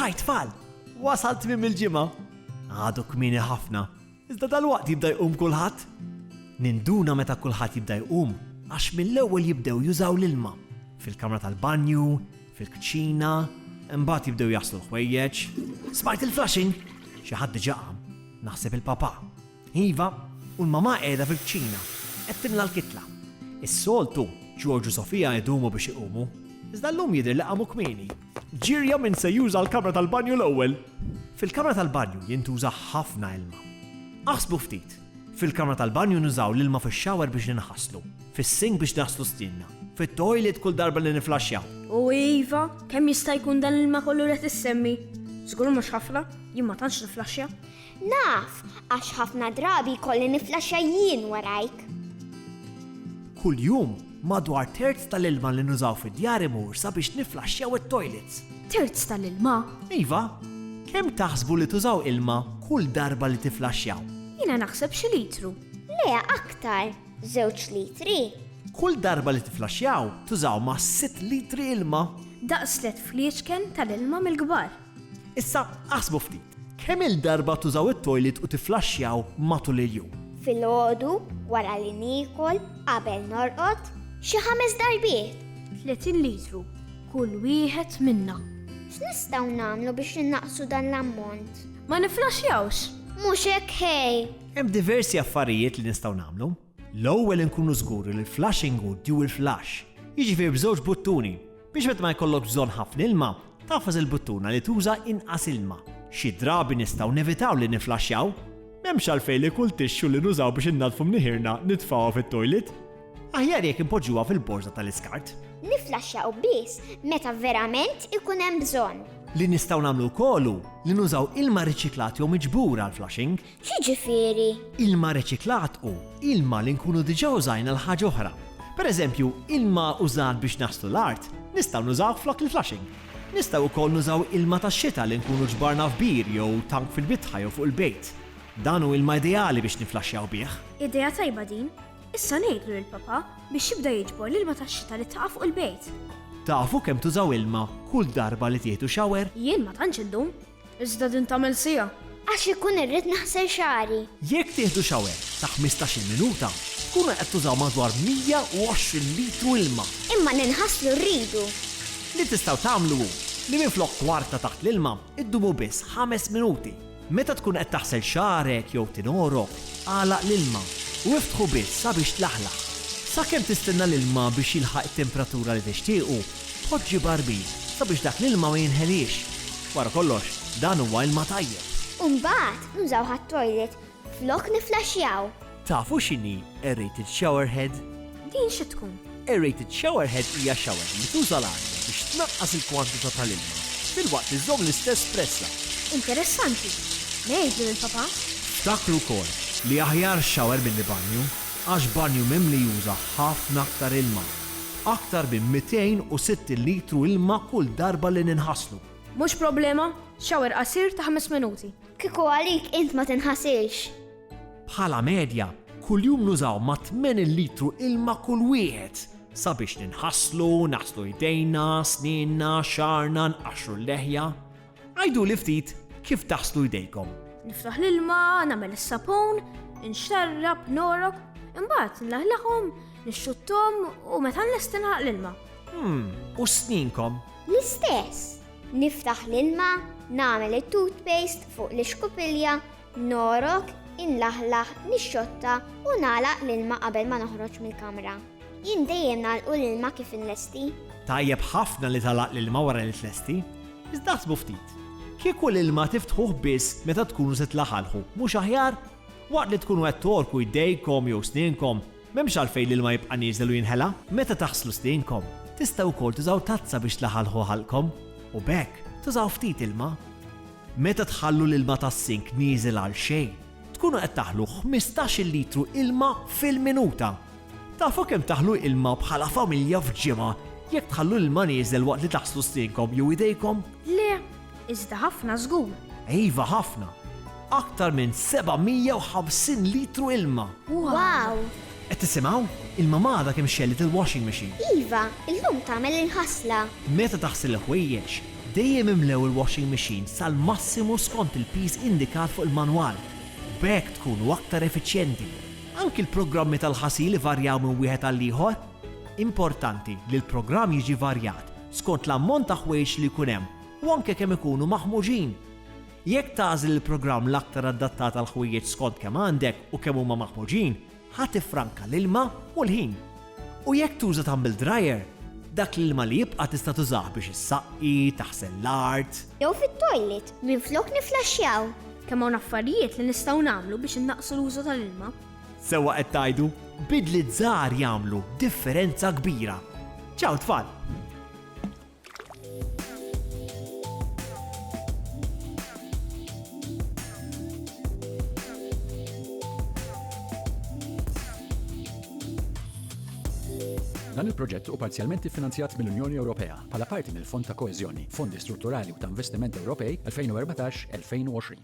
Ħaj tfal, wasalt minn il-ġimgħa. Għadu kmieni ħafna, iżda dal-waqt jibda jqum kulħadd. Ninduna meta kulħadd jibda jqum għax mill-ewwel jibdew jużaw l-ilma fil-kamra tal-banju, fil-kċina, imbagħad jibdew jaslu l-ħwejjeġ. Smajt il-flashing, xi ħadd diġà qam, naħseb il-papa. Iva, u l-mama qiegħda fil-kċina, qed timla l-kitla. Is-soltu George u Sofija jdumu biex iqumu, iżda llum jidher li qamu kmieni. Ġirja min se juża l-kamra tal-banju l-ewwel. Fil-kamra tal-banju jintuża ħafna ilma. Aħsbu ftit. Fil-kamra tal-banju nużaw l-ilma fix-xawer biex ninħasslu, fis-sink biex naħslu stinna, fit-toilet kull darba li niflaxxjaw. U iva, kemm jista' jkun dan l-ilma kollu li tissemmi? Żgur mhux ħafna, jien ma tantx niflaxxja. Naf, għax ħafna drabi kolli niflaxxa jien warajk. Kull jum madwar terz tal-ilma li nużaw fid-djar imur sabiex niflaxxjaw it-toilets. Terz tal-ilma? Iva, kemm taħsbu li tużaw ilma kull darba li tiflaxxjaw? Jiena naħseb xi litru. Le aktar, 2 litri. Kull darba li tiflaxxjaw tużaw ma' 6 litri ilma. Daqs let fliexken tal-ilma mill-kbar. Issa aħsbu ftit, kemm il-darba tużaw it-toilet u tiflaxxjaw matul il-jum? Fil-ħodu, wara li nikol, qabel norqod, xi 5 darbiet. 30 litru, kull wieħed minna. X'nistgħu nagħmlu biex innaqsu dan l-ammont? Ma niflaxjawx. Mhux hekk ħej. Hemm diversi affarijiet li nistgħu nagħmlu. L-ewwel inkunu żguri li l-flashing hood jew il-flash jiġifieri b'żewġ buttuni biex meta ma jkollok bżonn ħafna ilma tafas il-buttuna li tuża inqas ilma. Xi drabi nistgħu nevitaw li niflaxxjaw. M'hemmx għalfejn li kull tixxu li nużaw biex innadfu mnieħirna nitfgħuha fit-toilet. Aħjar jekk impoġġuha fil-borża tal-iskart. Niflaxxjaw biss meta verament ikun hemm bżonn. Li nistgħu nagħmlu wkoll li nużaw ilma riċiklat jew miġbur għal flashing. X'jiġifieri? Ilma riċiklat hu ilma li nkunu diġà użajna l ħaġa oħra. Pereżempju, ilma użat biex naħslu l-art nistgħu nużaw flok il-flashing. Nistgħu wkoll nużaw ilma tax-xita li nkunu ġbarna f'bir jew tank fil-bitħa jew fuq il-bejt. Dan hu ilma ideali biex niflaxxjaw bih. Idea tajba din. Issa ngħidlu lill-papa biex jibda jiġbor l-ilma tax-xita li taqa' fuq il-bejt. Tafu kemm tużaw ilma kull darba li tieħdu xawer? Jien ma tantx illum. Iżda din tagħmel sija. Għax ikun irrid naħsel xari. Jekk tieħdu xawer ta' 15-il minuta, tkunu qed tużaw madwar 120 litru ilma. Imma ninħasslu rridu. Li tistgħu tagħmlu hu li minflok kwarta taħt l-ilma iddumu biss 5 minuti. Meta tkun qed taħsel xarek jew tinorok, għalaq l-ilma u iftħu biss sabiex tlaħlaħ. Sakemm tistenna l-ilma biex jilħaq it-temperatura li tixtiequ, poġġi barbir sabiex dak l-ilma ma jinħelix. Wara kollox, dan huwa ilma tajjeb. Mbagħad nużaw ħat-toilet flok niflaxxjaw. Tafu x'inhi aerated shower head? Din xi tkun? Aerated shower head hija shower li tuża l-arja biex tnaqqas il-kwantità tal-ilma filwaqt iżomm l-istess pressa. Interessanti. Ngħidlu lill-papa. Ftakru wkoll li aħjar shower milli banju għax banju mimli juża ħafna aktar ilma. Aktar minn 206 litru ilma kull darba li ninħasslu. Mhux problema, xawer qasir ta' 5 minuti. Kieku għalik int ma tinħasilx. Bħala medja, kuljum nużaw ma' 8 litru ilma kull wieħed sabiex ninħasslu, naħslu jdejna, snina, xarna, nqaxru l-leħja. Għajdu li ftit kif taħslu jdejkom. Niftaħ l-ilma, nagħmel is-sapun, nxarrab, norok, imbagħad nlaħlaħhom, nixxuttom u meta nlestinħaq l-ilma. U sninkom? L-istess. Niftaħ l-ilma, nagħmel it-toothpaste fuq l-ixkupilja, norok, inlaħlaħ, nixxotta u nagħlaq l-ilma qabel ma noħroġ mill-kamra. Jien dejjem nagħlqu l-ilma kif inlesti. Tajjeb ħafna li talaq l-ilma wara li tlesti. Iżda ħsbu ftit. Kieku l-ilma tiftħuh biss meta tkunu se tlaħalħu, mhux aħjar? Waqt li tkunu qed torku jdejkom jew sninkom, m'hemmx għalfejn l-ilma jibqa' nieżel u jinħela. Meta taħslu sninkom, tistgħu wkoll tużaw tazza biex tlaħalħu ħalkom u bekk tużaw ftit ilma. Meta tħallu l-ilma tas-sink nieżel għal xejn, tkunu qed taħlu 15 litru ilma fil-minuta. Tafu kemm taħlu ilma bħala familja f'ġimgħa jekk tħallu l-ilma nieżel waqt li taħslu sninkom jew idejkom? Le, iżda ħafna żgur. Iva ħafna. Aktar minn 750 litru ilma. Wow! Qed tisimgħu? Il-mama għadha kemm xellet il-washing machine. Iva, illum tagħmel il-ħasla. Meta taħsel il-ħwejjeġ, Dejjem imlew il-washing machine sal-massimu skont il-piż indikat fuq il-manwal. B'hekk tkunu aktar effiċjenti. Anki l-programmi tal-ħasil varjaw minn wieħed għal ieħor. Importanti li l-programm jiġi varjat skont l-ammont ta' ħwejx li jkun hemm u anke kemm ikunu maħmuġin. Jekk tażel il-programm l-aktar adattat għal ħwejjeġ skont kemm għandek u kemm huma maħmuġin, ħadd tifranka l-ilma u l-ħin. U jekk tuża tumble dryer, dak l-ilma li jibqa' tista' tużah biex issaqqi, taħsel l-art. Jew fit-toilet minflok niflaxxjaw. Kemm hawn affarijiet li nistgħu nagħmlu biex innaqsu l-użu tal-ilma. Sewwa qed tgħidu, bidliet żgħar jagħmlu differenza kbira. Ċaw tfal! Dan il-proġett u parzjalment finanzjat mill-Unjoni Ewropea bħala parti mill-Fond ta' Koeżjoni, Fondi Strutturali u ta' Investiment Ewropej 2014-2020.